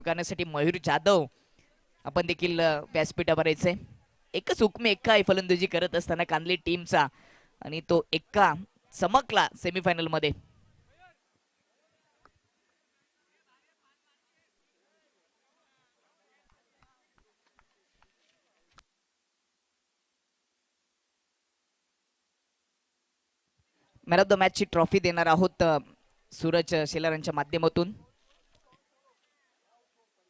करण्यासाठी मयूर जाधव आपण देखील व्यासपीठावर यायचंय. एकच हुकमे एक्का आहे फलंदाजी करत असताना कांदली टीमचा आणि तो एक्का चमकला सेमीफायनल मध्ये. मॅन ऑफ द मॅच ची ट्रॉफी देणार आहोत सूरज शेलारांच्या माध्यमातून.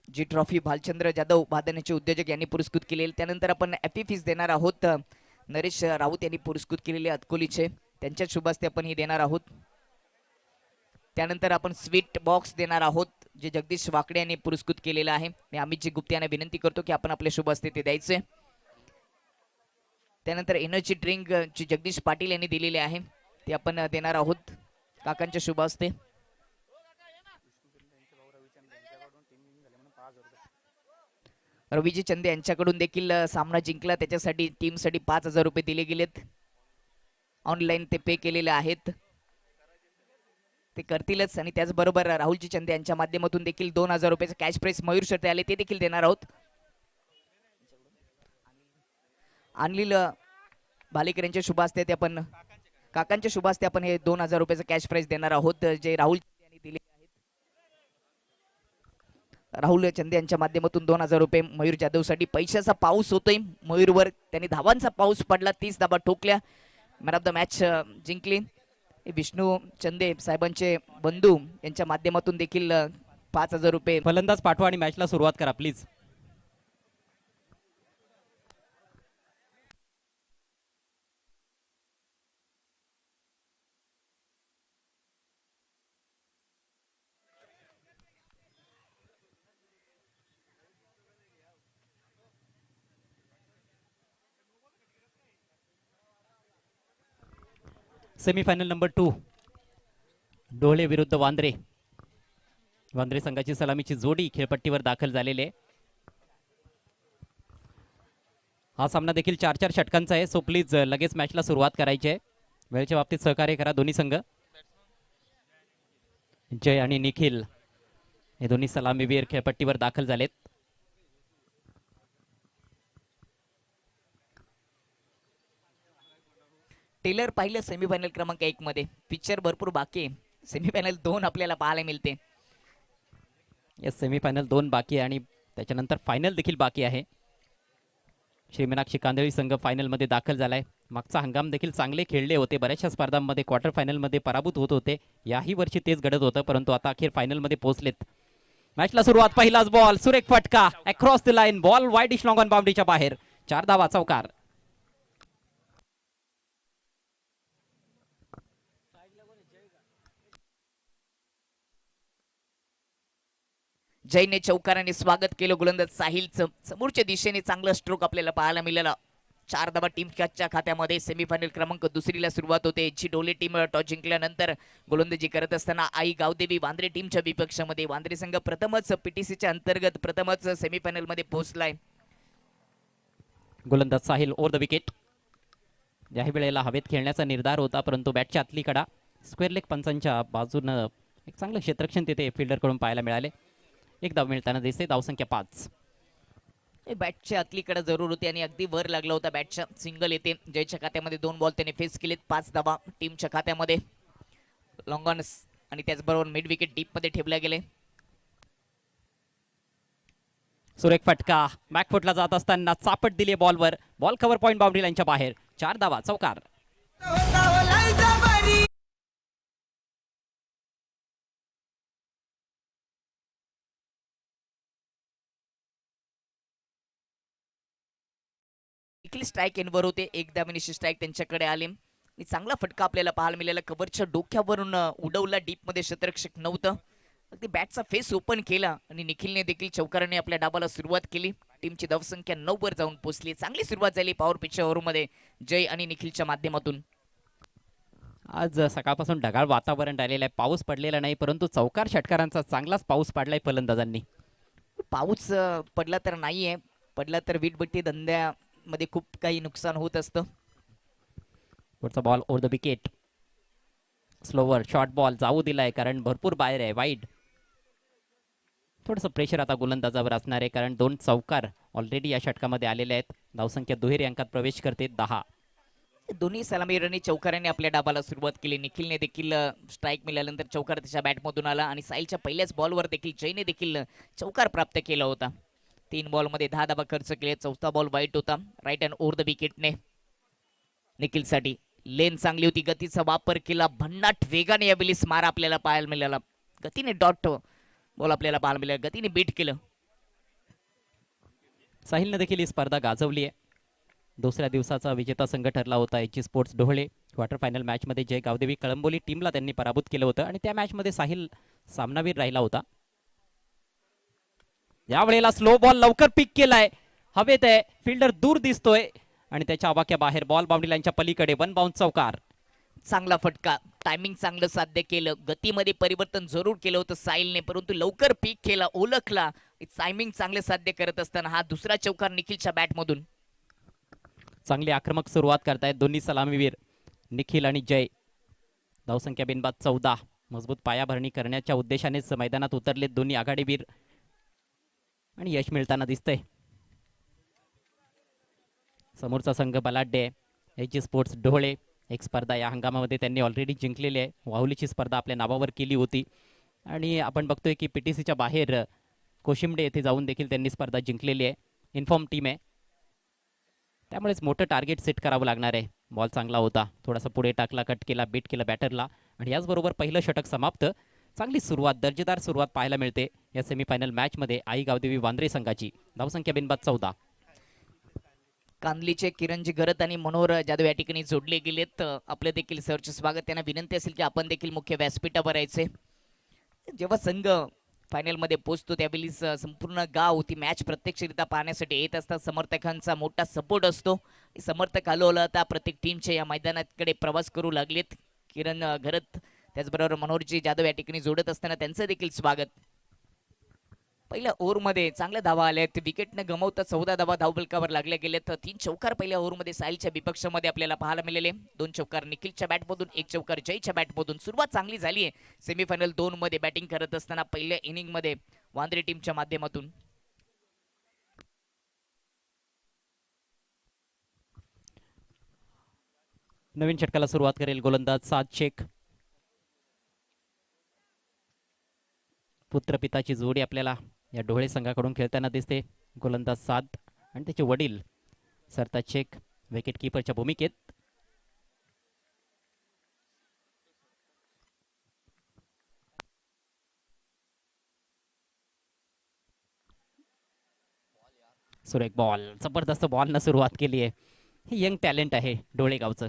जी ट्रॉफी भालचंद्र जाधव भादण्याचे उद्योजक यांनी पुरस्कृत केलेली. त्यानंतर आपण ॲपी फीस देणार आहोत नरेश राऊत यांनी पुरस्कृत केलेले अतकोलीचे, त्यांच्या शुभ हस्ते आपण ही देणार आहोत. त्यानंतर आपण स्वीट बॉक्स देणार आहोत जे जगदीश वाकडे यांनी पुरस्कृत केलेलं आहे. मी अमितजी गुप्ते यांना विनंती करतो की आपण आपले शुभ हस्ते ते द्यायचे. त्यानंतर एनर्जी ड्रिंक जी जगदीश पाटील यांनी दिलेले आहे ते आपण देणार आहोत काकांच्या शुभ हस्ते. रवीजी चंदे यांच्याकडून देखील सामना जिंकला त्याच्यासाठी टीमसाठी 5,000 रुपये दिले गेलेत. ऑनलाईन ते पे केलेले आहेत, ते करतीलच. आणि त्याचबरोबर राहुलजी चंदे यांच्या माध्यमातून देखील 2,000 रुपयाचे कॅश प्राइस मयूर शर्टे आले ते देखील देणार आहोत. अनिल भालेकर यांच्या शुभ हस्ते ते आपण काकांच्या शुभ हस्ते आपण हे 2,000 रुपयाचं कॅश प्राइस देणार आहोत जे राहुल यांनी दिले आहेत. राहुल चंदे यांच्या माध्यमातून 2,000 रुपये मयूर जाधव साठी. पैशाचा पाऊस होतोय मयूरवर, त्यांनी धावांचा पाऊस पडला, 30 धावा ठोकल्या, मॅन ऑफ द मॅच जिंकली. विष्णू चंदे साहेबांचे बंधू यांच्या माध्यमातून देखील 5,000 रुपये. फलंदाज पाठवा आणि मॅचला सुरुवात करा प्लीज. सेमीफायनल नंबर 2 डोळे विरुद्ध वांद्रे. वांद्रे संघाची सलामीची जोडी खेळपट्टीवर दाखल झालेली आहे. हा सामना देखील 4-4 षटकांचा आहे, सो प्लीज लगेच मॅचला सुरुवात करायची आहे. वेळेच्या बाबतीत सहकार्य करा दोन्ही संघ. जय आणि निखिल हे दोन्ही सलामीवीर खेळपट्टीवर दाखल झालेत. टेलर पाहिलं सेमीफायनल क्रमांक 1 मध्ये, पिक्चर भरपूर बाकी आहे. सेमीफायनल 2 आपल्याला पाहायला मिळते. या सेमीफायनल 2 बाकी आहे आणि त्याच्यानंतर फायनल देखील बाकी आहे. श्री मीनाक्षी कांदळी संघ फायनल मध्ये दाखल झालाय. मागचा हंगाम देखील चांगले खेळले होते, बऱ्याचशा स्पर्धांमध्ये क्वार्टर फायनल मध्ये पराभूत होत होते. याही वर्षी तेच घडत होतं, परंतु आता अखेर फायनल मध्ये पोहोचलेत. मॅचला सुरुवात, पहिलाच बॉल, सुरेख फटका across the line, ball wide long on बाउंड्रीच्या बाहेर, 4 धावा, चौकार. जयने चौकाराने स्वागत केलं गोलंदाज साहिलचं. समोरच्या दिशेने चांगला स्ट्रोक आपल्याला पाहायला मिळाला. 4 धावा टीमच्या खात्यामध्ये. सेमीफायनल क्रमांक 2रीला सुरुवात होते. जी डोले टीम टॉस जिंकल्यानंतर गोलंदाजी करत असताना आई गावदेवी वांद्रे टीमच्या विपक्षामध्ये. वांद्रे संघ प्रथमच पीटीसीच्या अंतर्गत प्रथमच सेमीफायनल मध्ये पोहोचलाय. गोलंदाज साहिल ओव्हर द विकेट. याही वेळेला हवेत खेळण्याचा निर्धार होता, परंतु बॅटच्या आतली कडा स्क्वेअर लेग पंचांच्या बाजूनं एक चांगलं क्षेत्ररक्षण तिथे फिल्डरकडून पाहायला मिळाले. एक धाव मिळताना दिसते. धावसंख्या 5. बॅटच्या आतलीकडे जरूर होती आणि अगदी वर लागला होता. बॅटच्या सिंगल येते. जयच्या खात्यामध्ये 2 बॉल त्याने फेस केलेत. 5 धावा टीमच्या खात्यामध्ये. लॉंग ऑन आणि त्याचबरोबर मिड विकेट डीप मध्ये ठेवले गेले. सुरेख फटका बॅकफुटला जात असताना चापट दिली बॉलवर, बॉल कव्हर पॉइंट बाउंड्री लाईनच्या बाहेर, 4 धावा, चौकार. स्ट्राईक एनवर होते. एकदा विनिशी स्ट्राईक त्यांच्याकडे आले आणि चांगला फटका आपल्याला पाहायला मिळाला. कव्हरच्या डोक्यावरून उडवला. डीप मध्ये क्षेत्ररक्षक नव्हतं. अगदी बॅटचा फेस ओपन केला आणि निखिलने देखील चौकाराने आपल्या डाबाला सुरुवात केली. टीमची धावसंख्या 9 वर जाऊन पोहोचली. चांगली सुरुवात झाली पॉवर पिचच्या ओव्हरमध्ये जय आणि निखिलच्या माध्यमातून. आज सकाळपासून ढगाळ वातावरण राहिलेलं आहे, पाऊस पडलेला नाही, परंतु चौकार षटकारांचा चांगलाच पाऊस पडलाय फलंदाजांनी. पाऊस पडला तर नाहीये, पडला तर वीटभट्टी धंद्यामध्ये खूप काही नुकसान होत असतं. पुढचा ball over the wicket, slower short ball जाऊ दिलाय कारण भरपूर बाहेर आहे, वाईड. थोडंसं प्रेशर आता गोलंदाजावर असणार आहे, कारण 2 चौकार ऑलरेडी या षटकामध्ये आलेले आहेत. धावसंख्या दुहेरी अंकात प्रवेश करते 10. दोन्ही सलामीर आणि चौकारांनी आपल्या डाबाला सुरुवात केली. निखिलने देखील स्ट्राईक मिळाल्यानंतर चौकार त्याच्या बॅटमधून आला आणि साहिलच्या पहिल्याच बॉलवर देखील जयने देखील चौकार प्राप्त केला होता. 3 बॉलमध्ये 10 धाबा खर्च केले. चौथा बॉल वाईट होता, राईट अँड ओव्हर द विकेटने निखिलसाठी. लेन चांगली होती, गतीचा वापर केला, भन्नाट वेगाने या बिलीस मार आपल्याला पाहायला मिळाला. गतीने डॉट बॉल आपल्याला पाहायला मिळाला, गतीने बीट केलं. साहिलने देखील ही स्पर्धा गाजवली आहे. दुसऱ्या दिवसाचा विजेता संघ ठरला होता एच स्पोर्ट्स डोहळे. क्वार्टर फायनल मॅचमध्ये जय गावदेवी कळंबोली टीमला त्यांनी पराभूत केलं होतं आणि त्या मॅचमध्ये साहिल सामनावीर राहिला होता. यावेळेला स्लो बॉल लवकर पिक केलाय, हवेत आहे, फिल्डर दूर दिसतोय आणि त्याच्या आवाक्या बाहेर, बॉल बाउंड्री लाईनच्या पलीकडे, 1 बाउंस चौकार. चांगला फटका, टायमिंग चांगलं साध्य केलं. गतीमध्ये परिवर्तन जरूर केलं होतं साहिलने, परंतु लवकर पीक केला, ओळखला. टायमिंग चांगले साध्य करत असताना हा दुसरा चौकार निखिलच्या बॅटमधून. चांगली आक्रमक सुरुवात करतायत दोन्ही सलामीवीर निखिल आणि जय. धावसंख्या बिनबाद 14. मजबूत पायाभरणी करण्याच्या उद्देशानेच मैदानात उतरलेत दोन्ही आघाडीवीर आणि यश मिळताना दिसतंय. समोरचा संघ बलाढ्य आहे, एच स्पोर्ट्स डोहळे. एक स्पर्धा या हंगामामध्ये त्यांनी ऑलरेडी जिंकलेली आहे. वाहुलीची स्पर्धा आपल्या नावावर केली होती आणि आपण बघतोय की पीटीसीच्या बाहेर कोशिंबडे येथे जाऊन देखील त्यांनी स्पर्धा जिंकलेली आहे. इन्फॉर्म टीम आहे, त्यामुळेच मोठं टार्गेट सेट करावं लागणार आहे. बॉल चांगला होता, थोडासा पुढे टाकला, कट केला, बीट केला बॅटरला आणि याचबरोबर पहिलं षटक समाप्त. चांगली सुरुवात, दर्जेदार सुरुवात पाहायला मिळते या सेमीफायनल मॅचमध्ये आई गावदेवी वांद्रे संघाची. धावसंख्या बिनबाद 14. कांदलीचे किरणजी गरत आणि मनोहर जाधव या ठिकाणी जोडले गेलेत. आपलं देखील सरच स्वागत. त्यांना विनंती असेल की आपण देखील मुख्य व्यासपीठावर यायचे. जेव्हा संघ फायनलमध्ये पोहोचतो त्यावेळी संपूर्ण गाव ती मॅच प्रत्यक्षरित्या पाहण्यासाठी येत असतात. समर्थकांचा मोठा सपोर्ट असतो. समर्थक आता प्रत्येक टीमच्या या मैदानाकडे प्रवास करू लागलेत. किरण घरत त्याचबरोबर मनोहरजी जाधव या ठिकाणी जोडत असताना त्यांचं देखील स्वागत. पहिल्या ओव्हरमध्ये चांगल्या धावा आल्या आहेत. विकेट न गमावता 14 धावा धावफलकावर लागल्या गेल्यात. 3 चौकार पहिल्या ओव्हरमध्ये साहिलच्या विपक्षामध्ये आपल्याला पाहायला मिळाले. 2 चौकार निखिलच्या बॅटमधून, 1 चौकार जयच्या बॅटमधून. सुरुवात चांगली झाली आहे सेमीफायनल 2 मध्ये बॅटिंग करत असताना पहिल्या इनिंगमध्ये वांद्रे टीमच्या माध्यमातून. नवीन षटकाला सुरुवात करेल गोलंदाज साद शेख. पुत्रपिताची जोडी आपल्याला या डोळे संघाकडून खेळताना दिसते. गोलंदाज साद आणि त्याचे वडील सरताज शेख विकेट किपरच्या भूमिकेत. सुरेख बॉल, जबरदस्त बॉल न सुरुवात केली आहे. हे यंग टॅलेंट आहे डोळेगावचं.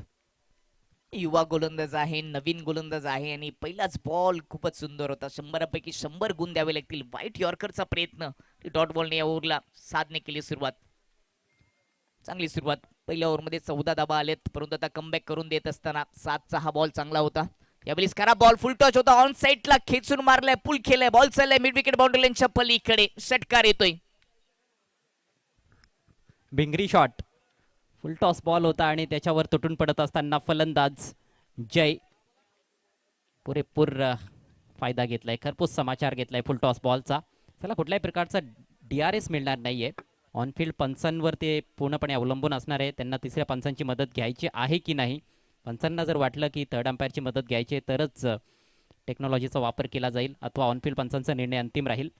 युवा गोलंदाज आहे, नवीन गोलंदाज आहे आणि पहिलाच बॉल खूपच सुंदर होता. 100पैकी 100 गुण द्यावे लागतील. वाईट यॉर्करचा प्रयत्न डॉट बॉलने या ओव्हरला साधने केली सुरुवात. चांगली सुरुवात. पहिल्या ओव्हरमध्ये 14 धाबा आलेत, परंतु आता कमबॅक करून देत असताना 7चा हा बॉल चांगला होता. यावेळी खरा बॉल फुल टच होता, ऑन साईडला खेचून मारलाय, पुल केलाय, बॉल चाललाय मिड विकेट बाउंड्री लाईनच्या पलीकडे. षटकार येतोय. भिंगरी शॉट, फुल टॉस बॉल होता आणि त्याच्यावर तुटून पडत असताना फलंदाज जय पुरेपूर फायदा घेतलाय, खरपूस समाचार घेतलाय फुल टॉस बॉलचा. त्याला कुठल्याही प्रकारचा DRS मिळणार नाहीये. ऑनफिल्ड पंचांवर ते पूर्णपणे अवलंबून असणार आहे. त्यांना तिसऱ्या पंचांची मदत घ्यायची आहे की नाही. पंचांना जर वाटलं की थर्ड अंपायरची मदत घ्यायची तरच टेक्नॉलॉजीचा वापर केला जाईल अथवा ऑनफिल्ड पंचांचा निर्णय अंतिम राहील.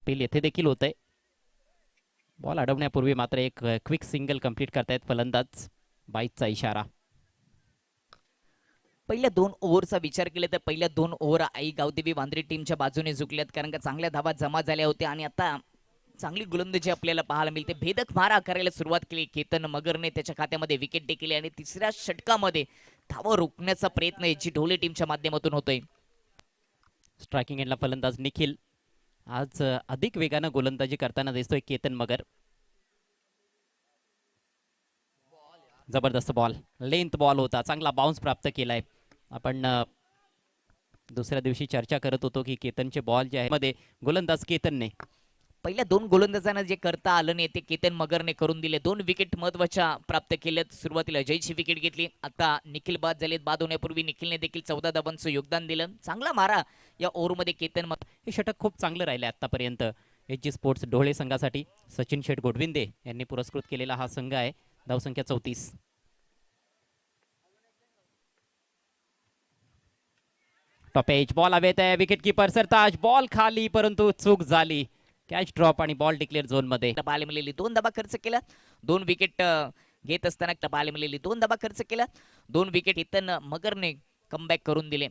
अपील येथे देखील होतंय. बॉल अडवण्यापूर्वी मात्र एक क्विक सिंगल कंप्लीट करतायत फलंदाज. बाईचा इशारा. पहिल्या 2 ओव्हरचा विचार केला तर पहिल्या 2 ओव्हर आई गावदेवी वांद्रे टीमच्या बाजूने झुकल्यात, कारण का चांगल्या धावा जमा झाल्या होत्या आणि आता चांगली गोलंदाजी आपल्याला पाहायला मिळते. भेदक मारा करायला सुरुवात केली केतन मगरने, त्याच्या खात्यामध्ये विकेट देखील आणि तिसऱ्या षटकामध्ये धावा रोखण्याचा प्रयत्न याची ढोले टीमच्या माध्यमातून होतोय. स्ट्रायकिंग एंडला फलंदाज निखिल. आज अधिक वेगानं गोलंदाजी करताना दिसतोय केतन मगर. जबरदस्त बॉल, लेंथ बॉल होता, चांगला बाउन्स प्राप्त केलाय. आपण दुसऱ्या दिवशी चर्चा करत होतो की केतनचे बॉल जे आहे मध्ये गोलंदाज केतनने पहिल्या 2 गोलंदाजांना जे करता आलं नाही ते केतन मगरने करून दिले. 2 विकेट महत्वाच्या प्राप्त केल्यात. सुरुवातीला जयची विकेट घेतली, आता निखिल बाद झालेत. बाद होण्यापूर्वी निखिलने देखील 14 धावांचं योगदान दिलं. चांगला मारा या ओव्हरमध्ये केतन मगर. हे षटक खूप चांगलं राहिले आतापर्यंत. एच जी स्पोर्ट्स ढोळे संघासाठी सचिन शेठ गोडविंदे यांनी पुरस्कृत केलेला हा संघ आहे. धावसंख्या 34. टॉप एज बॉल हवेत आहे. विकेट किपर सरताज, बॉल खाली परंतु चूक झाली. कॅच ड्रॉप आणि बॉल डिक्लेअर झोन मध्ये. टपाले मिळालेली 2 धावा खर्च केला. 2 विकेट घेत असताना टपाले मिळालेली 2 धावा खर्च केला. 2 विकेट केतन मगरने कमबॅक करून दिले.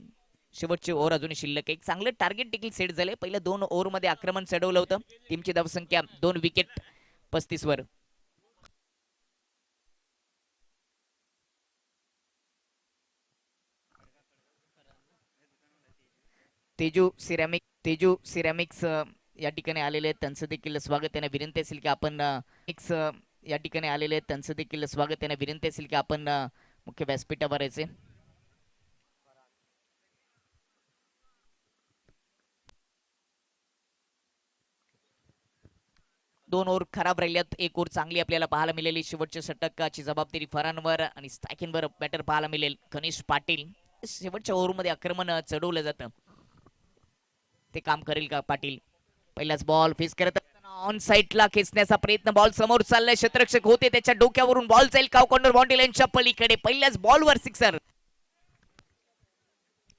शेवटचे ओव्हर अजून शिल्लक. एक चांगलं टार्गेट देखील सेट झाले. पहिल्या 2 ओव्हरमध्ये आक्रमण चढवलं होतं. टीमची धावसंख्या 2 विकेट 35 वर. तेजू सिरॅमिक्स या ठिकाणी आलेले आहेत, त्यांचं देखील स्वागत. त्यांना विनंती असेल की आपण या ठिकाणी आलेले आहेत, त्यांचं देखील स्वागत. त्यांना विनंती असेल की आपण मुख्य व्यासपीठावर यायचे. दोन ओव्हर खराब राहिल्यात, 1 ओव्हर चांगली आपल्याला पाहायला मिळाली. शेवटच्या षटकाची जबाबदारी फरानवर आणि स्ट्रायकिंगवर बॅटर पाहायला मिळेल गणेश पाटील. शेवटच्या ओव्हरमध्ये आक्रमण चढवलं जातं, ते काम करेल का पाटील? पहिलाच बॉल फेस करत ऑन साइडला खेचण्याचा प्रयत्न. बॉल समोर चाललाय, क्षेत्ररक्षक होते त्याच्या डोक्यावरून बॉल जाईल काव कॉर्नर बाउंड्री लाईनच्या पलीकडे. पहिल्याच बॉलवर सिक्सर.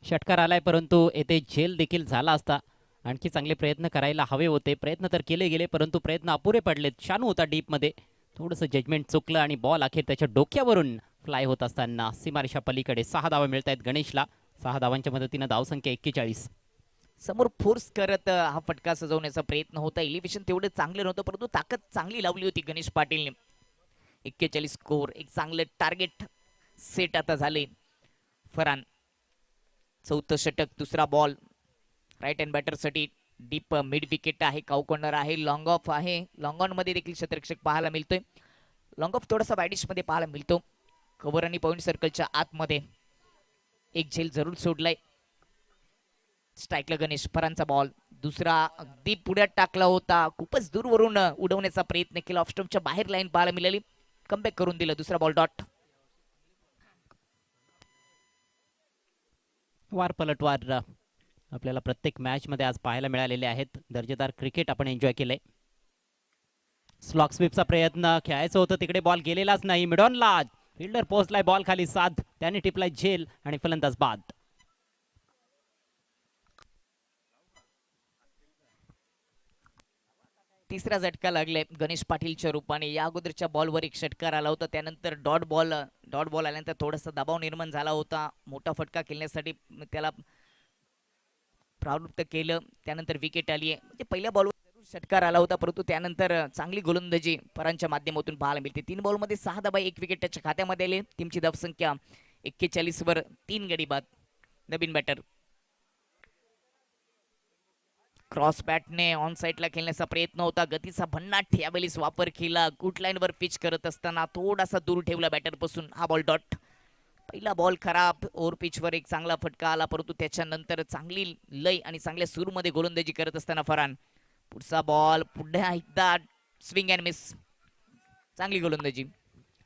षटकार आलाय परंतु येथे झेल देखील झाला असता. आणखी चांगले प्रयत्न करायला हवे होते. प्रयत्न तर केले गेले परंतु प्रयत्न अपुरे पडलेत. शानू होता डीप मध्ये, थोडंसं जजमेंट चुकलं आणि बॉल अखेर त्याच्या डोक्यावरून फ्लाय होत असताना सीमारेषा पलीकडे. 6 धावा मिळत आहेत गणेशला. 6 धावांच्या मदतीनं धावसंख्या 41. समोर फोर्स करत हा फटका सजवण्याचा प्रयत्न होता. एलिव्हेशन तेवढं चांगलं नव्हतं परंतु ताकद चांगली लावली होती गणेश पाटीलने. 41 स्कोर, एक चांगलं टार्गेट सेट आता झाले. फरान 4थं षटक, दुसरा बॉल राईट हँड बॅटरसाठी. डीप मिड विकेट आहे, काऊ कॉर्नर आहे, लॉंग ऑफ आहे. लॉंग ऑन मध्ये देखील क्षेत्ररक्षक पाहायला मिळतोय. लॉंग ऑफ थोडासा वायडिश मध्ये पाहायला मिळतो. कव्हर आणि पॉइंट सर्कलच्या आतमध्ये एक झेल जरूर सोडलाय. स्ट्राईकला गणेश. फरांचा बॉल दुसरा अगदी पुढ्यात टाकला होता, खूपच दूरवरून उडवण्याचा प्रयत्न केला. ऑफ स्टंपच्या बाहेर लाईन पाहायला मिळाली, कमबॅक करून दिलं. दुसरा बॉल डॉट. वार पलटवार आपल्याला प्रत्येक मॅच मध्ये आज पाहायला मिळालेले आहेत. दर्जेदार क्रिकेट आपण एन्जॉय केलंय. स्लॉक स्वीपचा प्रयत्न खेळायचं होतं, तिकडे बॉल गेलेलाच नाही. मिडॉनला फिल्डर पोहोचलाय, बॉल खाली साध, त्याने टिपलाय झेल आणि फलंदाज बाद. तिसरा झटका लागलाय गणेश पाटीलच्या रूपाने. या अगोदरच्या बॉलवर एक षटकार आला होता, त्यानंतर डॉट बॉल आल्यानंतर थोडासा दबाव निर्माण झाला होता. मोठा फटका खेळण्यासाठी त्याला प्रवृत्त केलं. त्यानंतर विकेट आली आहे. म्हणजे पहिल्या बॉलवर जरूर षटकार आला होता परंतु त्यानंतर चांगली गोलंदाजी परांच्या माध्यमातून पाहायला मिळते. 3 बॉलमध्ये 6 धावा, 1 विकेट त्याच्या खात्यामध्ये आले. टीमची धावसंख्या 41 वर. 3 गडी बाद. नवीन बॅटर क्रॉस बॅटने ऑन साइडला खेळण्याचा प्रयत्न होता. गतीचा भन्नाट यावेळेस वापर केला. गुड लाईनवर पिच करत असताना थोडासा दूर ठेवला बॅटर पासून. हा बॉल डॉट. पहिला बॉल खराब. ओव्हर पिचवर एक चांगला फटका आला परंतु त्याच्यानंतर चांगली लय आणि चांगल्या सूरमध्ये गोलंदाजी करत असताना फरान. पुढचा बॉल पुन्हा एकदा स्विंग अँड मिस. चांगली गोलंदाजी.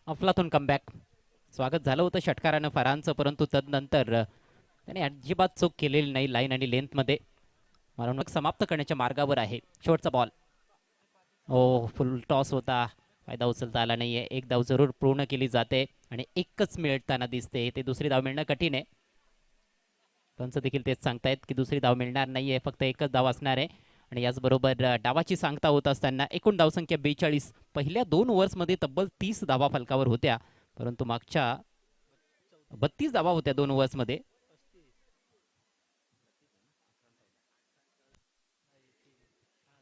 अफलातून कमबॅक. स्वागत झालं होतं षटकारानं फरानचं परंतु तदनंतर त्याने अजिबात चूक केलेली नाही. लाईन आणि लेंथ मध्ये मारून समाप्त करण्याच्या मार्गावर आहे. शेवटचा बॉल. ओ फुल टॉस होता, फायदा उचलता आला नाहीये. 1 धाव जरूर पूर्ण केली जाते आणि एकच मिळताना दिसते. ते दुसरी धाव मिळणं कठीण आहे. पंच देखील तेच सांगतायत की दुसरी धाव मिळणार नाहीये, फक्त एकच धाव असणार आहे आणि याचबरोबर डावाची सांगता होत असताना एकूण धावसंख्या 42. पहिल्या 2 ओव्हर्समध्ये तब्बल 30 धावा फलकावर होत्या, परंतु मागच्या 32 धावा होत्या 2 ओव्हर्समध्ये.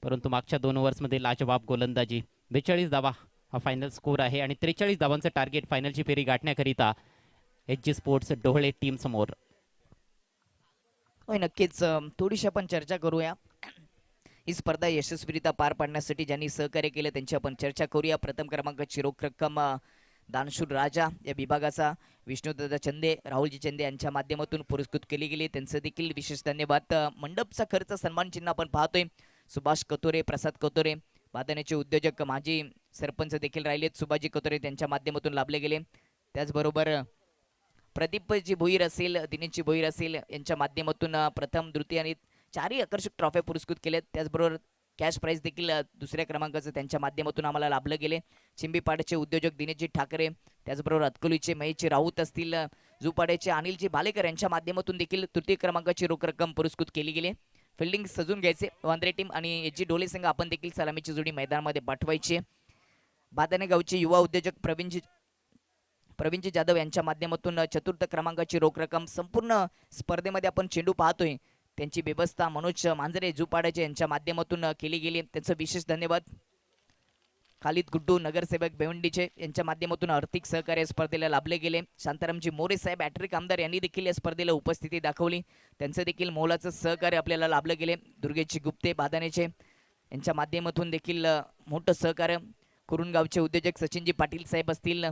परंतु मागच्या 2 ओव्हर्समध्ये लाजवाब गोलंदाजी. 42 धावा हा फायनल स्कोर आहे आणि 43 धावांचं टार्गेट फायनलची फेरी गाठण्याकरिता HG स्पोर्ट्स डोहळे टीम समोर. होय, नक्कीच. थोडीशी आपण चर्चा करूया. ही स्पर्धा यशस्वीरित्या पार पाडण्यासाठी ज्यांनी सहकार्य केलं त्यांची आपण चर्चा करूया. प्रथम क्रमांकाची रोख रक्कम दानशूर राजा या विभागाचा विष्णुदादा चंदे, राहुलजी चंदे यांच्या माध्यमातून पुरस्कृत केली गेली. त्यांचं देखील विशेष धन्यवाद. मंडपचा खर्च सन्मान चिन्ह आपण पाहतोय. सुभाष कतोरे, प्रसाद कतोरे, वादनाचे उद्योजक माजी सरपंच देखील राहिलेत सुभाजी कतोरे, त्यांच्या माध्यमातून लाभले गेले. त्याचबरोबर प्रदीपजी भोईर असेल, दिनेशजी भोईर असेल यांच्या माध्यमातून प्रथम, द्वितीय आणि 4ही आकर्षक ट्रॉफ्या पुरस्कृत केल्यात. त्याचबरोबर कॅश प्राइज देखील दुसऱ्या क्रमांकाचं त्यांच्या माध्यमातून आम्हाला लाभलं गेले. चिंबीपाड्याचे उद्योजक दिनेशजी ठाकरे, त्याचबरोबर अतकोलीचे महेशजी राऊत असतील, जुपाड्याचे अनिलजी भालेकर यांच्या माध्यमातून देखील तृतीय क्रमांकाची रोख रक्कम पुरस्कृत केली गेली. फिल्डिंग सजून घ्यायचे वांद्रे टीम आणि HG डोले संघ आपण देखील सलामीची जोडी मैदानामध्ये पाठवायची. बादाने गावचे युवा उद्योजक प्रवीणजी जाधव यांच्या माध्यमातून चतुर्थ क्रमांकाची रोख रक्कम. संपूर्ण स्पर्धेमध्ये आपण चेंडू पाहतोय त्यांची व्यवस्था मनोज मांजरे जुपाड्याचे यांच्या माध्यमातून केली गेली. त्यांचं विशेष धन्यवाद. खालिद गुड्डू नगरसेवक भिवंडीचे यांच्या माध्यमातून आर्थिक सहकार्य स्पर्धेला लाभले गेले. शांतारामजी मोरे साहेब हॅट्रिक आमदार यांनी देखील या स्पर्धेला उपस्थिती दाखवली. त्यांचं देखील मोलाचं सहकार्य आपल्याला लाभलं गेले. दुर्गेशजी गुप्ते बादानेचे यांच्या माध्यमातून देखील मोठं सहकार्य. कुरुणगावचे उद्योजक सचिनजी पाटील साहेब असतील,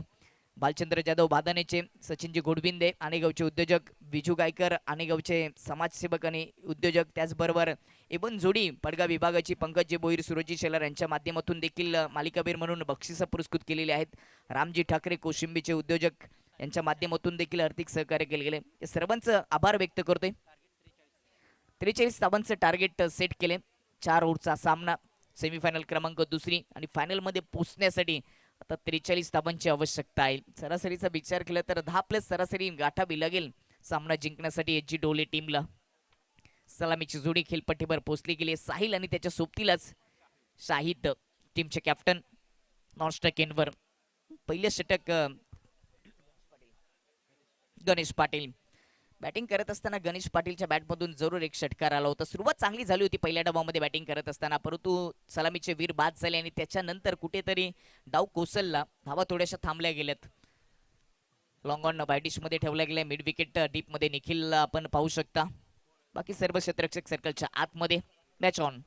बालचंद्र जाधव बादानेचे, सचिनजी गोडबिंदे आणेगावचे उद्योजक, विजू गायकर आणेगावचे समाजसेवक आणि उद्योजक, त्याचबरोबर एबन जोडी पडगा विभागाची पंकजी बोईर, सुरजी शेलार यांच्या माध्यमातून देखील मालिकावीर म्हणून बक्षिसं पुरस्कृत केलेली आहेत. रामजी ठाकरे कोशिंबीचे उद्योजक यांच्या माध्यमातून देखील आर्थिक सहकार्य केले गेले. या सर्वांचं आभार व्यक्त करतोय. 43 धावांचं टार्गेट सेट केले. 4 ओव्हरचा सामना, सेमीफायनल क्रमांक 2 आणि फायनलमध्ये पोहोचण्यासाठी आता 43 धावांची आवश्यकता आहे. सरासरीचा विचार केला तर 10+ सरासरी गाठावी लागेल सामना जिंकण्यासाठी HG डोले टीमला. सलामीची जोडी खेळपट्टीवर पोहोचली गेली. साहिल आणि त्याच्या सोबतीलाच शाहिद टीमचे कॅप्टन नॉनस्ट्राइक एंडवर. पहिले षटक गणेश पाटील. बॅटिंग करत असताना गणेश पाटीलच्या बॅटमधून जरूर एक षटकार आला होता. सुरुवात चांगली झाली होती पहिल्या डावामध्ये बॅटिंग करत असताना, परंतु सलामीचे वीर बाद झाले आणि त्याच्यानंतर कुठेतरी डाव कोसलला. धावा थोड्याशा थांबल्या गेल्यात. लॉंग ऑन बायडिश मध्ये ठेवल्या गेल्या. मिड विकेट डीप मध्ये निखिल आपण पाहू शकता. बाकी सर्व क्षेत्ररक्षक सर्कलच्या आतमध्ये. Match on.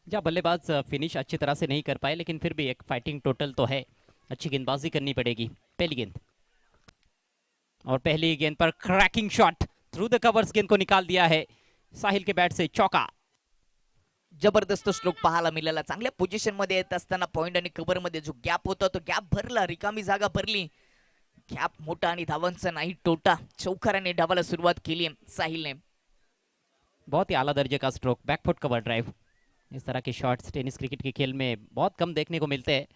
या बल्लेबाज फिनिश अच्छी तरह से नहीं कर पाए, लेकिन फिर भी एक फाइटिंग टोटल तो है. अच्छी गेंदबाजी करनी पड़ेगी. पहली गेंद और पहली गेंद पर cracking shot through the covers, गेंद को निकाल दिया है साहिल के बैट से. चौका. जबरदस्त स्ट्रोक पाहायला मिळाला. चांगल्या पोझिशन मध्ये येत असताना पॉइंट आणि कव्हर मध्ये जो गॅप होता तो गॅप भरला. रिकामी जागा भरली. गॅप मोठा आणि धावांचा नाही तोटा. चौकाराने डावाला सुरुवात केली साहिलने. बहुत ही आला दर्जे का स्ट्रोक, बैकफुट कवर ड्राइव. इस तरह के शॉट्स टेनिस क्रिकेट के खेल में बहुत कम देखने को मिलते हैं,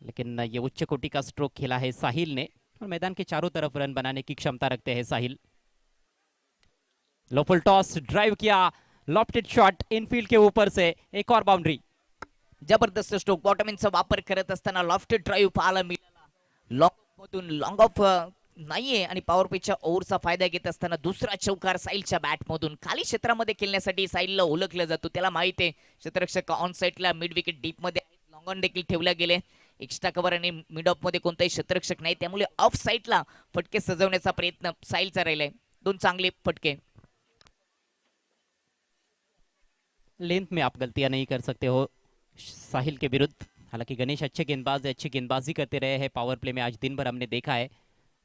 लेकिन ये उच्च कोटि का स्ट्रोक खेला है साहिल ने और मैदान के चारों तरफ रन बनाने की क्षमता रखते हैं Sahil. Low full toss drive किया, लॉफ्टेड शॉट इनफील्ड के ऊपर से, एक और बाउंड्री. जबरदस्त स्ट्रोक बॉटमिनचा वापर करत असताना लॉफ्टेड ड्राइव्ह पाहायला मिळाला. लॉंग मधून लॉंग ऑफ नाहीये आणि पॉवर पिचच्या ओव्हरचा फायदा घेत असताना दुसरा चौकार साहिलच्या बॅटमधून. खाली क्षेत्रामध्ये खेळण्यासाठी साहिलला ओळखलं जातो. त्याला माहिती आहे क्षेत्ररक्षक ऑन साइडला मिड विकेट डीप मध्ये लॉंग ऑन देखील ठेवल्या गेले. एक्स्ट्रा कव्हर आणि मिड ऑफ मध्ये कोणताही क्षेत्ररक्षक नाही, त्यामुळे ऑफ साइडला फटके सजवण्याचा प्रयत्न साहिलचा राहिलाय. 2 चांगले फटके. लेंथ में आप गलतियां नहीं कर सकते हो साहिल के विरुद्ध. हालांकि गणेश अच्छे गेंदबाज है, अच्छी गेंदबाजी करते रहे हैं पावर प्ले में आज दिन भर हमने देखा है.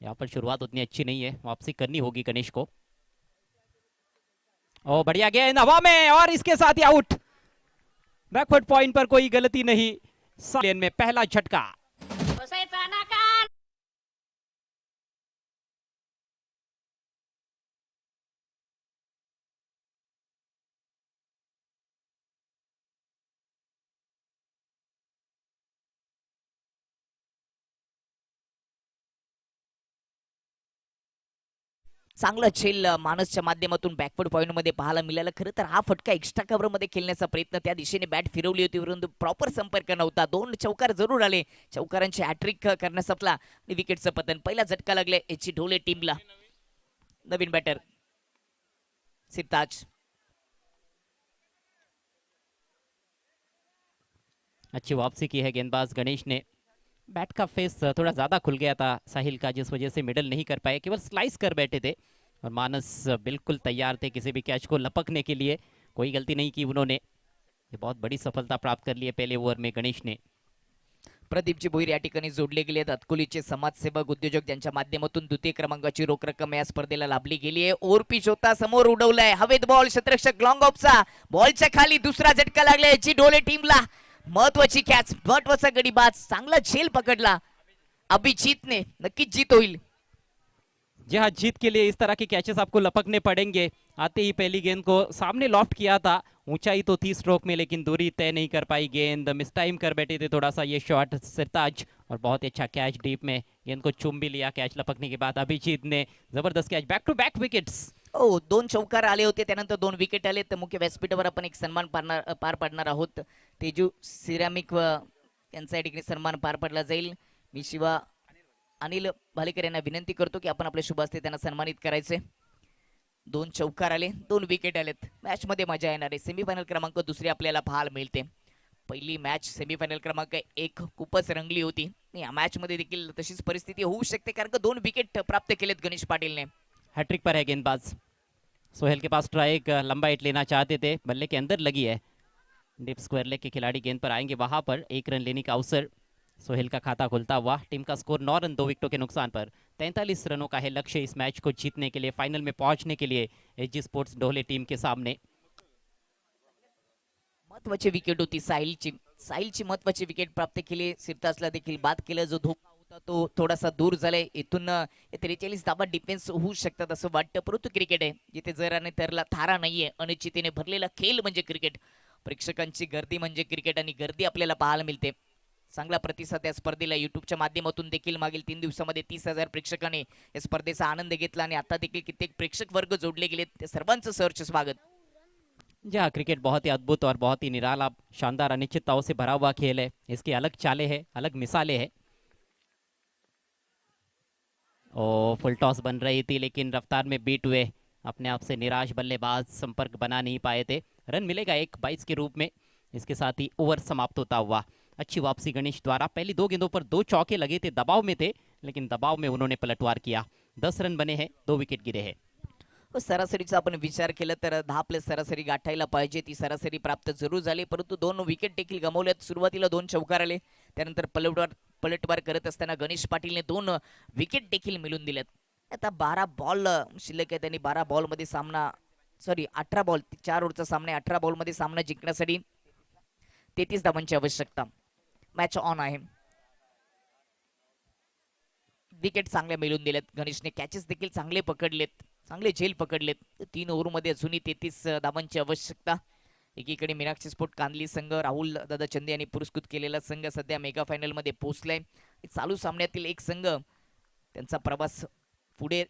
यहाँ पर शुरुआत उतनी अच्छी नहीं है, वापसी करनी होगी गणेश को. ओ बढ़िया गेंद हवा में और इसके साथ ही आउट. बैकवर्ड पॉइंट पर कोई गलती नहीं. लेन में पहला झटका. चांगलं झेल मानसच्या माध्यमातून बॅकवर्ड पॉइंट मध्ये पाहायला मिळालं. खरं तर हा फटका एक्स्ट्रा कव्हर मध्ये खेळण्याचा प्रयत्न त्या दिशेने बॅट फिरवली होती, परंतु प्रॉपर संपर्क नव्हता. 2 चौकार जरूर आले, चौकारांची हॅट्रिक करण्यास आपला आणि विकेटचं पतन. पहिला झटका लागले एची ढोले टीमला. नवीन बॅटर सिरताज. अच्छी वापसी की है गेंदबाज गणेश ने। बैट का फेस थोड़ा ज़्यादा खुल गया था साहिल का, जिस वजह से मिडल नहीं कर पाए, केवल स्लाइस कर बैठे थे। और मानस बिल्कुल तैयार थे किसी भी कैच को लपकने के लिए, कोई गलती नहीं की उन्होंने। ये बहुत बड़ी सफलता प्राप्त कर ली है पहले ओवर में गणेश ने। प्रदीपजी भोईर या ठिकाणी जोडले गेले आहेत. अतकुलीचे समाजसेवक उद्योजक ज्यांच्या माध्यमातून द्वितीय क्रमांकाची रोख रक्कम या स्पर्धेला लाभली गेली आहे. ओव्हर पिच होता, समोर उडवलाय हवेत बॉल, क्षेत्ररक्षक लॉंग ऑफचा, बॉलच्या खाली दुसरा झटका लागला याची ढोले टीमला. महत्वाची कॅच, महत्वाचा गडीबाज, चांगला झेल पकडला अभिजीतने. नक्कीच जीत होईल. जी हाँ, जीत के लिए इस तरह के कैचेस आपको लपकने पड़ेंगे। आते ही पहली गेंद को सामने लॉफ्ट किया था, ऊंचाई तो थी स्ट्रोक में, लेकिन दूरी तय नहीं कर पाई गेंद। मिस टाइम कर बैठे थे थोड़ा सा ये शॉट सिरताज, और बहुत ही अच्छा कैच डीप में, गेंद को चुम भी लिया कैच लपकने के बाद अभिजीत ने। जबरदस्त catch, back to back wickets. हो, 2 चौकार आले होते, त्यानंतर 2 विकेट आले. तर मुख्य व्यासपीठावर आपण एक सन्मान पार पाडणार आहोत. तेजू सिरामिक यांचा या ठिकाणी सन्मान पार पडला जाईल. मी शिवा अनिल भालेकर यांना विनंती करतो की आपण आपल्या शुभ हस्ते त्यांना सन्मानित करायचे. 2 चौकार आले, 2 विकेट आलेत. मॅच मध्ये मजा येणार आहे. सेमीफायनल क्रमांक 2 आपल्याला पाहायला मिळते. पहिली मॅच सेमीफायनल क्रमांक 1 खूपच रंगली होती. या मॅच मध्ये देखील तशीच परिस्थिती होऊ शकते, कारण का 2 विकेट प्राप्त केलेत गणेश पाटीलने. हैट्रिक पर है गेंदबाज। सोहेल के पास स्ट्राइक, लंबा हिट लेना चाहते थे, बल्ले के अंदर लगी है। डीप स्क्वायर लेग के खिलाड़ी गेंद पर आएंगे, वहां पर 1 रन लेने का अवसर। सोहेल का खाता खुलता हुआ। टीम का स्कोर 9 रन 2 विकेटों के नुकसान पर। 43 रनों का है लक्ष्य इस मैच को जीतने के लिए, फाइनल में पहुंचने के लिए एजी स्पोर्ट्स ढोले टीम के सामने। महत्वाची विकेट होती साहिलची महत्वाची विकेट प्राप्त केली. सिरताजला देखील बाद केलं. जो धोका होता तो थोडासा दूर झालाय. इथून 43 धावा डिफेन्स होऊ शकतात असं वाटतं, परंतु क्रिकेट आहे जिथे जर आणि तरला थारा नाहीये. अनिश्चिततेने भरलेला खेळ म्हणजे क्रिकेट, प्रेक्षकांची गर्दी म्हणजे क्रिकेट, आणि गर्दी आपल्याला पाहायला मिळते. चांगला प्रतिसाद या स्पर्धेला युट्यूबच्या माध्यमातून देखील मागील 3 दिवसामध्ये 30,000 प्रेक्षकांनी या स्पर्धेचा आनंद घेतला, आणि आता देखील कित्येक प्रेक्षक वर्ग जोडले गेलेत. त्या सर्वांचं सहर्ष स्वागत. जी हाँ, क्रिकेट बहुत ही अद्भुत और बहुत ही निराला, शानदार, अनिश्चितताओं से भरा हुआ खेल है। इसकी अलग चालें हैं, अलग मिसालें हैं। ओ फुल टॉस बन रही थी, लेकिन रफ्तार में बीट हुए अपने आप से निराश बल्लेबाज, संपर्क बना नहीं पाए थे। रन मिलेगा 1 22 के रूप में। इसके साथ ही ओवर समाप्त होता हुआ। अच्छी वापसी गणेश द्वारा। पहली 2 गेंदों पर 2 चौके लगे थे, दबाव में थे, लेकिन दबाव में उन्होंने पलटवार किया। 10 रन बने हैं, 2 विकेट गिरे हैं। सरासरीचा आपण विचार केला तर 10 प्लस सरासरी गाठायला पाहिजे. ती सरासरी प्राप्त जरूर झाली, परंतु 2 विकेट देखील गमावल्यात. सुरुवातीला 2 चौकार आले, त्यानंतर पलटवार करत असताना गणेश पाटीलने 2 विकेट देखील मिळवून दिल्यात. आता 12 बॉल शिल्लक आहे. त्यांनी 12 बॉल मध्ये सामना, 18 बॉल, 4 ओव्हरचा सामना आहे. 18 बॉल मध्ये सामना जिंकण्यासाठी 33 धावांची आवश्यकता. मॅच ऑन आहे. विकेट चांगल्या मिळवून दिल्यात गणेशने. कॅचेस देखील चांगले पकडलेत, चांगले झेल पकडलेत. 3 ओव्हरमध्ये अजूनही 33 धावांची आवश्यकता. एकीकडे मीनाक्षी स्पोर्ट कांदली संघ, राहुल दादा चंदे यांनी पुरस्कृत केलेला संघ सध्या मेगा फायनल मध्ये पोहोचलाय. चालू सामन्यातील एक संघ त्यांचा प्रवास पुढे,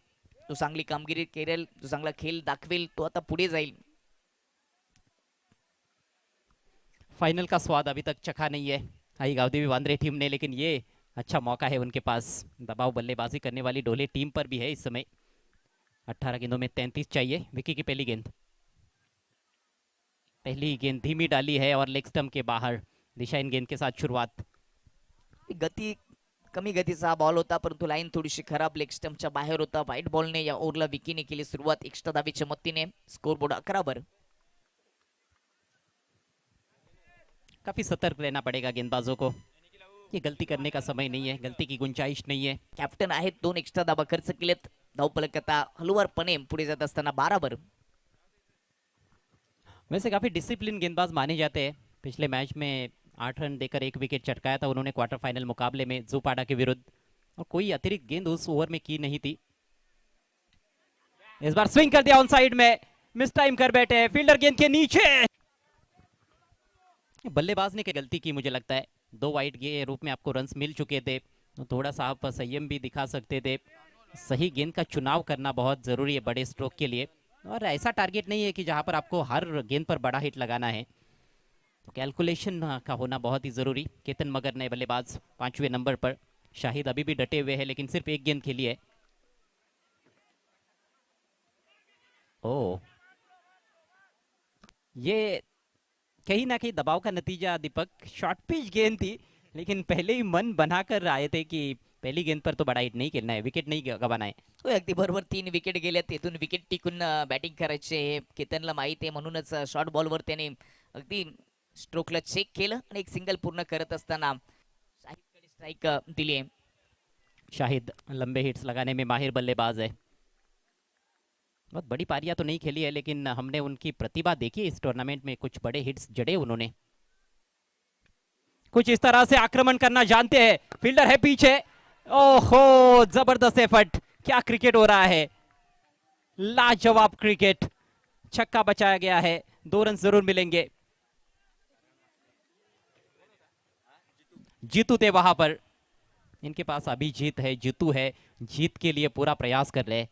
जो चांगली कामगिरी करेल, जो चांगला खेळ दाखवेल, तो आता पुढे जाईल. फाइनल का स्वाद अभी तक चखा नहीं है आई गावदेवी वांद्रे टीम ने, लेकिन ये अच्छा मौका है उनके पास। दबाव बल्लेबाजी करने वाली ढोले टीम पर भी है इस समय। 18 गेंदों में 33 चाहिए। विकी की पहली गेंद धीमी डाली है और लेग स्टंप के बाहर। दिशा इन गेंद के साथ शुरुआत। गती कमी गतीचा हा बॉल होता, परंतु लाईन थोडीशी खराब, लेग स्टंपच्या बाहेर होता. व्हाईट बॉलने या ओव्हरला विकीने केली सुरुवात. एक्स्ट्रा धावेच्या मदतीने स्कोरबोर्ड 11 वर. काफी सतर्क रहना पड़ेगा गेंदबाजों को। ये गलती करने का समय नहीं है, गलती की गुंजाइश नहीं है। कॅप्टन आहेत, 2 एक्स्ट्रा धावा खर्च केलेत. धावफलक आता हलवारपणे पुढे जात असताना 12 वर. वैसे काफी डिसिप्लिन गेंदबाज माने जाते हैं। पिछले मैच में 8 रन देकर 1 विकेट चटकाया था उन्होंने क्वार्टर फाइनल मुकाबले में जोपाड़ा के विरुद्ध, और कोई अतिरिक्त गेंद उस ओवर में की नहीं थी। इस बार स्विंग कर दिया ऑन साइड में, मिस टाइम कर बैठे, फील्डर गेंद के नीचे। बल्लेबाज ने क्या गलती की, मुझे लगता है 2 वाइड के रूप में आपको रन्स मिल चुके थे, तो थोड़ा सा आप संयम भी दिखा सकते थे। सही गेंद का चुनाव करना बहुत जरूरी है बड़े स्ट्रोक के लिए, और ऐसा टारगेट नहीं है कि जहां पर आपको हर गेंद पर बड़ा हिट लगाना है, तो कैलकुलेशन का होना बहुत ही जरूरी। केतन मगर नए बल्लेबाज 5वें नंबर पर। शाहिद अभी भी डटे हुए हैं लेकिन सिर्फ एक गेंद खेली है। ओ, ये कहीं ना कहीं दबाव का नतीजा दीपक। शॉर्ट पिच गेंद थी लेकिन पहले ही मन बनाकर आए थे कि पहली गेंद पर तो बड़ा हिट नहीं खेलना है, विकेट नहीं गवाना है। होय, अगदी बरोबर 3 विकेट गेल्या, तिथून विकेट टिकून बॅटिंग करायचे हे केतनला माहिती आहे, म्हणूनच शॉर्ट बॉलवर त्याने अगदी स्ट्रोकला चेक केलं आणि एक सिंगल पूर्ण करत असताना शाहिदकडे स्ट्राईक दिली आहे. शाहिद लंबे हिट्स लगाने में माहिर बल्लेबाज है। बहुत बड़ी पारियां तो नहीं खेली है लेकिन हमने उनकी प्रतिभा देखी है इस टूर्नामेंट में, कुछ बड़े हिट्स जड़े उन्होंने। कुछ इस तरह से आक्रमण करना जानते हैं, फील्डर है पीछे। ओहो, जबरदस्त एफर्ट, क्या क्रिकेट हो रहा है, लाजवाब क्रिकेट। छक्का बचाया गया है, 2 रन जरूर मिलेंगे। जीतू थे वहां पर, इनके पास अभी जीत है, जीतू है, जीत के लिए पूरा प्रयास कर रहे हैं।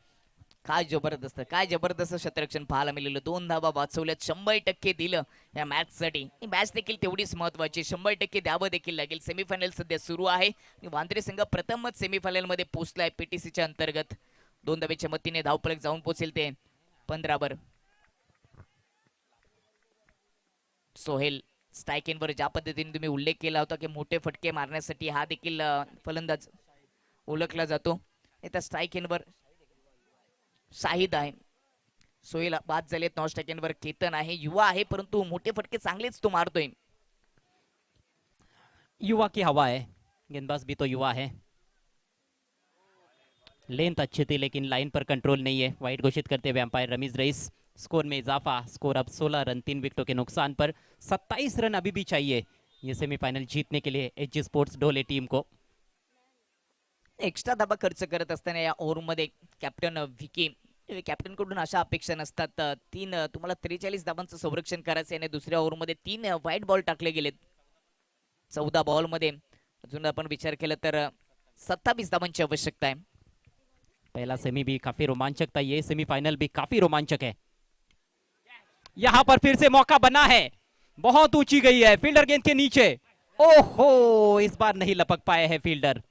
काय जबरदस्त क्षेत्ररक्षण पाहायला मिळालं. 2 धावा वाचवल्यात, 100% दिलं या मॅचसाठी. ही मॅच देखील तेवढीच महत्वाची, 100% द्यावं देखील लागेल. सेमीफायनल सध्या सुरू आहे आणि वांद्रे संघ प्रथमच सेमीफायनल मध्ये पोहोचलाय पीटीसीच्या अंतर्गत. 2 धावेच्या मतीने धावफलक जाऊन पोहोचेल ते 15 वर. सोहेल स्ट्राईक इनवर ज्या पद्धतीने तुम्ही उल्लेख केला होता की मोठे फटके मारण्यासाठी हा देखील फलंदाज ओळखला जातो. आता स्ट्राईक इनवर शाहिद आहे, सोहेल बाद झालेत. नॉन स्ट्राईक इनवर केतन आहे, युवा आहे परंतु मोठे फटके चांगलेच तो मारतोय. युवा की हवा है, गेंदबाज भी तो युवा है। लेंथ अच्छी थी लेकिन लाइन पर कंट्रोल नहीं है, वाइड घोषित करते हुए अंपायर रमीज रईस। स्कोर में इजाफा, स्कोर अब 16 रन, 3 विकेटों के नुकसान पर। 27 रन अभी भी चाहिए ये सेमीफाइनल जीतने के लिए एचजी स्पोर्ट्स ढोले टीम को। एक्स्ट्रा धाबा खर्च करत असताना या ओव्हरमध्ये कॅप्टन विकी, कॅप्टन कडून अशा अपेक्षा नसतात. 3 तुम्हाला 43 धाबांचं संरक्षण करायचं आहे आणि दुसऱ्या ओव्हरमध्ये 3 व्हाईट बॉल टाकले गेलेत. 14 बॉलमध्ये अजून आपण विचार केला तर 27 धाबांची आवश्यकता आहे. पहला सेमी भी काफी रोमांचक था, ये सेमीफाइनल भी काफी रोमांचक है। यहां पर फिर से मौका बना है, बहुत ऊंची गई है, फील्डर गेंद के नीचे। ओहो, इस बार नहीं लपक पाए हैं फील्डर।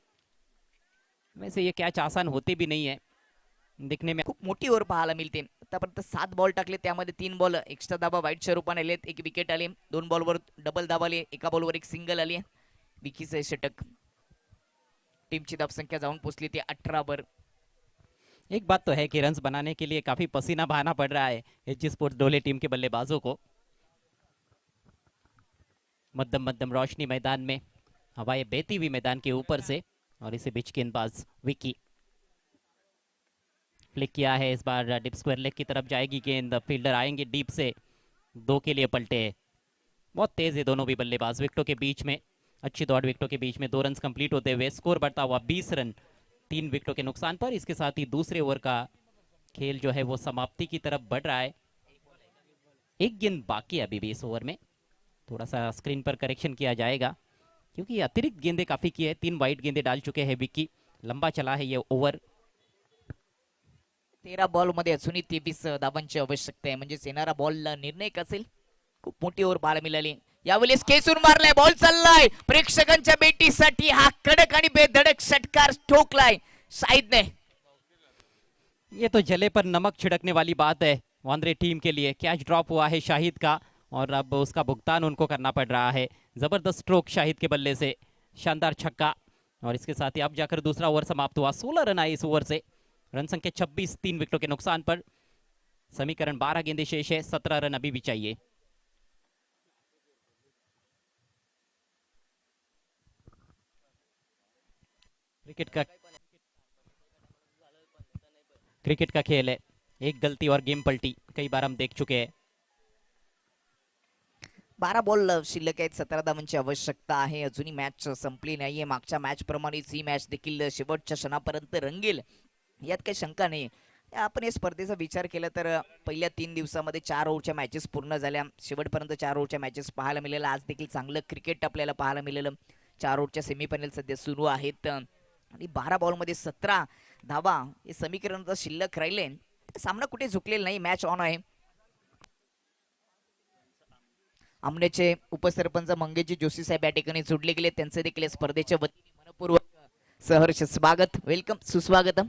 वैसे ये कैच आसान होते भी नहीं है दिखने में। खूप मोठी ओव्हर पाहायला मिळते. आतापर्यंत 7 बॉल टाकले, त्यामध्ये 3 बॉल एक्स्ट्रा धाबा वाईटच्या रूपाने आलेत, 1 विकेट आली, 2 बॉलवर डबल धाबा आली, 1 बॉलवर 1 सिंगल आली. विकीचे षटक, टीमची धावसंख्या जाऊन पोहोचली ती 18 वर. एक बात तो है कि रन्स बनाने के लिए काफी पसीना बहाना पड़ रहा है एचजी स्पोर्ट्स ढोले टीम के बल्लेबाजों को। मध्यम मध्यम रोशनी मैदान में, हवाएं बहती हुई मैदान के ऊपर से, और इसे बीच गेंदबाज विकी फ्लिक किया है। इस बार डीप स्क्वायर लेग की तरफ जाएगी गेंद, फील्डर आएंगे डीप से, 2 के लिए पलटे। बहुत तेज है दोनों भी बल्लेबाज, विकेटों के बीच में अच्छी दौड़, विकेटों के बीच में 2 रन कंप्लीट होते हुए स्कोर बढ़ता हुआ 20 रन, 3 विकेटों के नुकसान पर। इसके साथ ही दूसरे ओवर का खेल जो है वो समाप्ति की तरफ बढ़ रहा है। 1 गेंद बाकी है अभी भी इस ओवर में, थोड़ा सा स्क्रीन पर करेक्शन किया जाएगा क्योंकि अतिरिक्त गेंदें काफी की है, 3 वाइड गेंदें डाल चुके हैं विकी। लंबा चला है ये ओवर। 13 बॉल मध्ये अजूनही 23 धावांची आवश्यकता आहे, म्हणजेच येणारा बॉल निर्णायक असेल. खूप मोठी ओव्हर पाहायला मिळाली. यावेळेस खेचून मारलाय, बॉल चाललाय प्रेक्षकांच्या भेटीसाठी, हा कडक आणि बेधडक षटकार ठोकलाय शाहिदने. ये तो जले पर नमक छिड़कने वाली बात है वांद्रे टीम के लिए। कैच ड्रॉप हुआ है शाहिद का और अब उसका भुगतान उनको करना पड़ रहा है। जबरदस्त स्ट्रोक शाहिद के बल्ले से, शानदार छक्का, और इसके साथ ही अब जाकर दूसरा ओवर समाप्त हुआ। 16 रन आए इस ओवर से, रन संख्या 26, 3 विकेटों के नुकसान पर। समीकरण 12 गेंदें शेष है, 17 रन अभी भी चाहिए। क्रिकेट का खेल है, एक गलती और गेम पलटी, कई बार हम देख चुके हैं। 12 बॉल शिल्लक आहेत, 17 धावांची आवश्यकता आहे. अजूनही मॅच संपली नाहीये. मागच्या मॅच प्रमाणेच ही मॅच देखील शेवटच्या क्षणापर्यंत रंगेल यात काही शंका नाही. आपण या स्पर्धेचा विचार केला तर पहिल्या 3 दिवसामध्ये 4 ओव्हरच्या मॅचेस पूर्ण झाल्या, शेवटपर्यंत 4 ओव्हरच्या मॅचेस पाहायला मिळाल्या. आज देखील चांगलं क्रिकेट आपल्याला पाहायला मिळालं. 4 ओव्हरच्या सेमीफायनल सध्या सुरू आहेत. आणि 12 बॉलमध्ये 17 धावा हे समीकरण आता शिल्लक राहिले. सामना कुठे झुकलेला नाही, मॅच ऑन आहे. आमनेचे उपसरपंच मंगेशजी जोशी साहेब या ठिकाणी जोडले गेले, त्यांचे देखील या स्पर्धेच्या वतीने मनपूर्वक सहर्ष स्वागत, वेलकम, सुस्वागतम.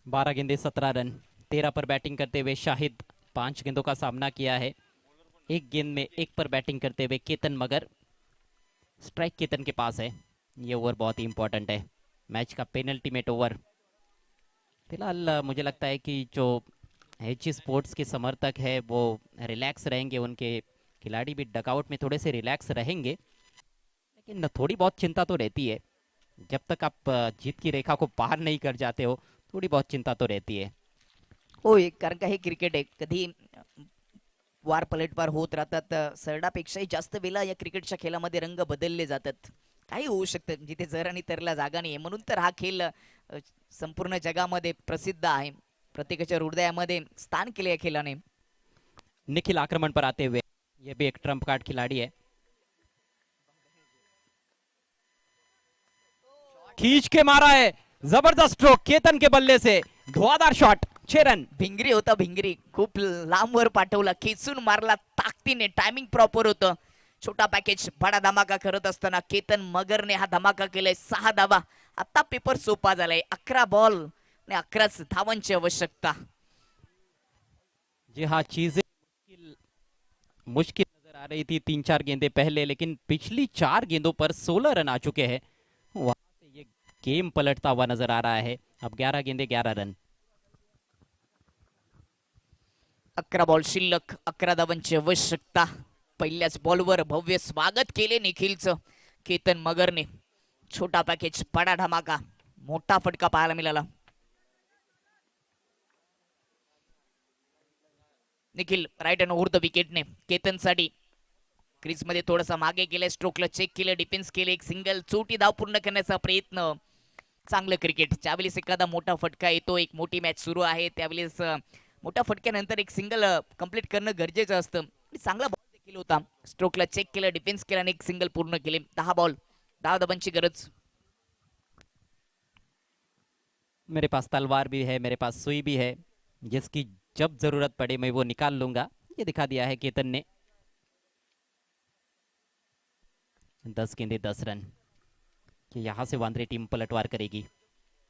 12 गेंदे 17 रन, 13 पर बैटिंग करते हुए शाहिद 5 गेंदों का सामना किया है. एक गेंद में 1 पर बैटिंग करते हुए केतन मगर. स्ट्राइक केतन के पास है. ये ओवर बहुत ही इंपॉर्टेंट है, मैच का पेनल्टीमेट ओवर. फिलहाल मुझे लगता है कि जो एच स्पोर्ट्स के समर्थक है वो रिलैक्स रहेंगे, उनके खिलाड़ी भी डगआउट में थोड़े से रिलैक्स रहेंगे, लेकिन थोड़ी बहुत चिंता तो रहती है. जब तक आप जीत की रेखा को पार नहीं कर जाते हो, थोड़ी बहुत चिंता तो रहती है. होय, कारण का हे क्रिकेट आहे, कधी वार पलटवार होत राहतात. सरडापेक्षाही जास्त वेळा या क्रिकेटच्या खेळामध्ये रंग बदलले जातात. काही होऊ शकतं जिथे जर आणि तरला जागा नाही, म्हणून तर हा खेळ संपूर्ण जगामध्ये प्रसिद्ध आहे, प्रत्येकाच्या हृदयामध्ये स्थान केले या खेळाने. निखिल आक्रमण पर आते हुए, ये भी एक ट्रम्प कार्ड खिलाड़ी है. खींच के मारा है, जबरदस्त स्ट्रोक केतन के बल्ले से, धुआंधार शॉट, 6 रन. भिंगरी होता, भिंगरी खूप लांबवर पाठवला, खेचून मारला ताकदीने, टायमिंग प्रॉपर होतं. छोटा पॅकेज बडा धमाका करत असताना केतन मगरने हा धमाका केलाय. 6 धावा. आता पेपर सोपा झालाय, 11 बॉल आणि 11 धावांची आवश्यकता. जी हाँ, चीजें मुश्किल नजर आ रही थी 3-4 गेंदे पहले, लेकिन पिछली 4 गेंदों पर 16 रन आ चुके हैं. वहां से ये गेम पलटता हुआ नजर आ रहा है. अब 11 गेंदे 11 रन. 11 बॉल शिल्लक, 11 धावांची आवश्यकता. पहिल्याच बॉलवर भव्य स्वागत केले निखिलचं केतन मगरने. छोटा पॅकेज बडा धमाका, मोठा फटका पाहायला मिळाला. Nikhil right and over the विकेटने केतनसाठी क्रीजमध्ये थोडासा मागे गेले, स्ट्रोकला चेक केलं, डिफेन्स केले, एक सिंगल चोटी धाव पूर्ण करण्याचा प्रयत्न. चांगलं क्रिकेट. ज्यावेळेस एखादा मोठा फटका येतो, एक मोठी मॅच सुरू आहे, त्यावेळेस मोठ्या फटक्यानंतर एक सिंगल कंप्लीट करणं गरजेचं असतं. चांगला बॉल देखील होता, स्ट्रोकला चेक केलं, डिफेन्स केला आणि एक सिंगल पूर्ण केले. 10 बॉल 10 धावांची गरज. मेरे पास तलवार भी है, मेरे पास सुई भी है, जिसकी जब जरूरत पड़े मैं वो निकाल लूंगा. ये दिखा दिया है केतन ने. 10 गेंदे 10 रन, कि यहां से वांद्रे टीम पलटवार करेगी.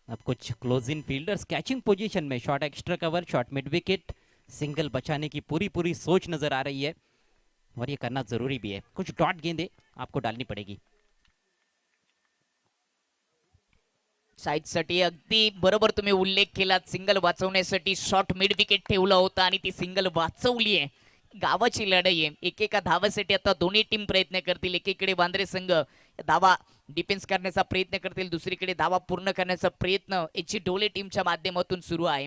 अब कुछ close in fielders catching position में, shot extra cover, shot mid wicket, single बचाने की पूरी पूरी सोच नजर आ रही है, और ये करना जरूरी भी है. कुछ डॉट गेंदे आपको डालनी पड़ेगी. साईडसाठी अगदी बरोबर तुम्ही उल्लेख केलात. सिंगल वाचवण्यासाठी शॉर्ट मिड विकेट ठेवला होता आणि ती सिंगल वाचवली आहे. गावाची लढाई आहे, एकेका धावासाठी आता दोन्ही टीम प्रयत्न करतील. एकीकडे वांद्रे संघ धावा डिफेन्स करण्याचा प्रयत्न करतील, दुसरीकडे धावा पूर्ण करण्याचा प्रयत्न एची ढोले टीमच्या माध्यमातून सुरू आहे.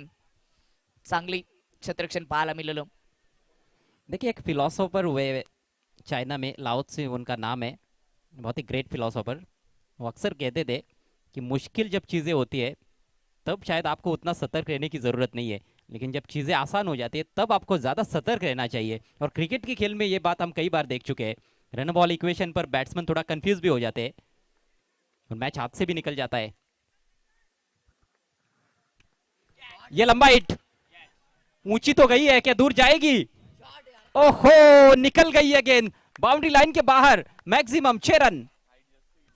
चांगली क्षेत्ररक्षण पाहायला मिळालं. देखिए, एक फिलोसोफर हुए चाइना में, लाओ त्से उनका नाम है, बहुत ही ग्रेट फिलोसोफर. वो अक्सर कहते थे कि मुश्किल जब चीज़ें होती है तब शायद आपको उतना सतर्क रहने की ज़रूरत नहीं है, लेकिन जब चीज़ें आसान हो जाती है तब आपको ज़्यादा सतर्क रहना चाहिए. और क्रिकेट के खेल में ये बात हम कई बार देख चुके हैं. रन बॉल इक्वेशन पर बैट्समैन थोड़ा कंफ्यूज भी हो जाते हैं और मैच हाथ से भी निकल जाता है. ये लंबा हिट ऊंची तो गई है, क्या दूर जाएगी? ओहो, निकल गई है गेंद बाउंड्री लाइन के बाहर. Maximum 6 run.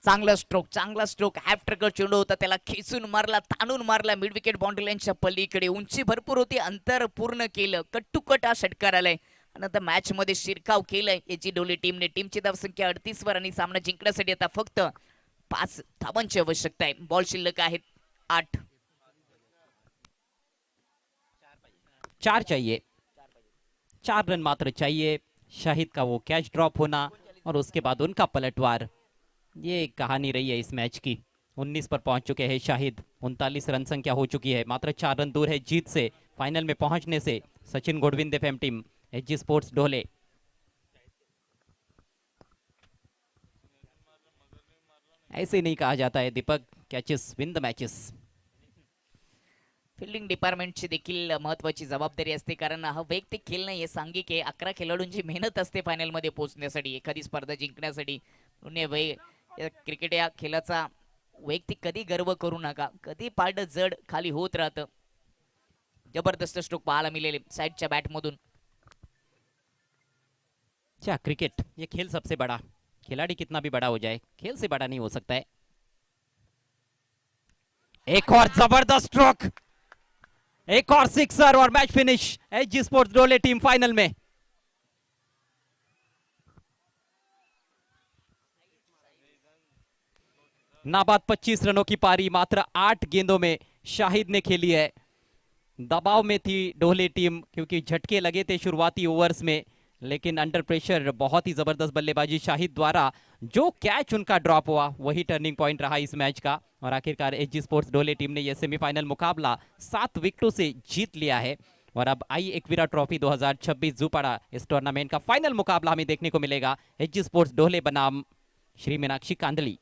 चांगला स्ट्रोक, चांगला स्ट्रोक. हॅफ ट्रकर चेंडू होता, त्याला खेचून मारला, ताणून मारला. मिड विकेट बाउंड्री लाईनच्या पलीकडे, उंची भरपूर होती, अंतर पूर्ण केलं. कट टू कट हा षटकार आलाय. नंतर मॅच मध्ये शिरकाव केलाय एची डोले टीमने. टीमची धावसंख्या 38 वर आणि सामना जिंकण्यासाठी आता फक्त 5 धावांची आवश्यकता आहे. बॉल शिल्लक आहेत 8. 4 चाहिए, 4 रन मात्र चाहिए. शाहिद का वो कैच ड्रॉप होना और उसके बाद उनका पलटवार, ये कहानी रही है इस मैच की. 19 पर पहुंच चुके हैं शाहिद. 39 रन संख्या हो चुकी है, मात्र 4 रन दूर है जीत से, फाइनल में पहुंचने से. सचिन गोडविंद एफएम टीम, एचजी स्पोर्ट्स ढोले. ऐसे नहीं कहा जाता है Deepak, catches win the matches. Fielding डिपार्टमेंटची देखील महत्वाची जबाबदारी असते, कारण हा वैयक्तिक खेळ नाही, सांघिक आहे. 11 खेळाडूंची मेहनत असते फायनलमध्ये पोहोचण्यासाठी, एखादी स्पर्धा जिंकण्यासाठी. क्रिकेट या खेळाचा वैयक्तिक कधी गर्व करू नका, कधी पारडं जड खाली होत राहतं. जबरदस्त स्ट्रोक पाहायला मिळेल साईडच्या बॅटमधून. क्या क्रिकेट, ये खेल सबसे बड़ा, खिलाड़ी कितना भी बड़ा हो जाए खेल से बड़ा नहीं हो सकता है। एक और जबरदस्त स्ट्रोक, एक और सिक्सर और मैच फिनिश। एचजी स्पोर्ट्स डोले टीम फाइनल में। नाबाद 25 रनों की पारी मात्र 8 गेंदों में शाहिद ने खेली है। दबाव में थी डोले टीम क्योंकि झटके लगे थे शुरुआती ओवर्स में, लेकिन अंडर प्रेशर बहुत ही जबरदस्त बल्लेबाजी शाहिद द्वारा जो कैच उनका ड्रॉप हुआ वही टर्निंग पॉइंट रहा इस मैच का। और आखिरकार एचजी स्पोर्ट्स डोले टीम ने यह सेमीफाइनल मुकाबला 7 विकेटों से जीत लिया है। और अब आई एकवीरा ट्रॉफी 2026 जुपाड़ा इस टूर्नामेंट का फाइनल मुकाबला हमें देखने को मिलेगा। एचजी स्पोर्ट्स डोले बनाम श्री मीनाक्षी कांदली।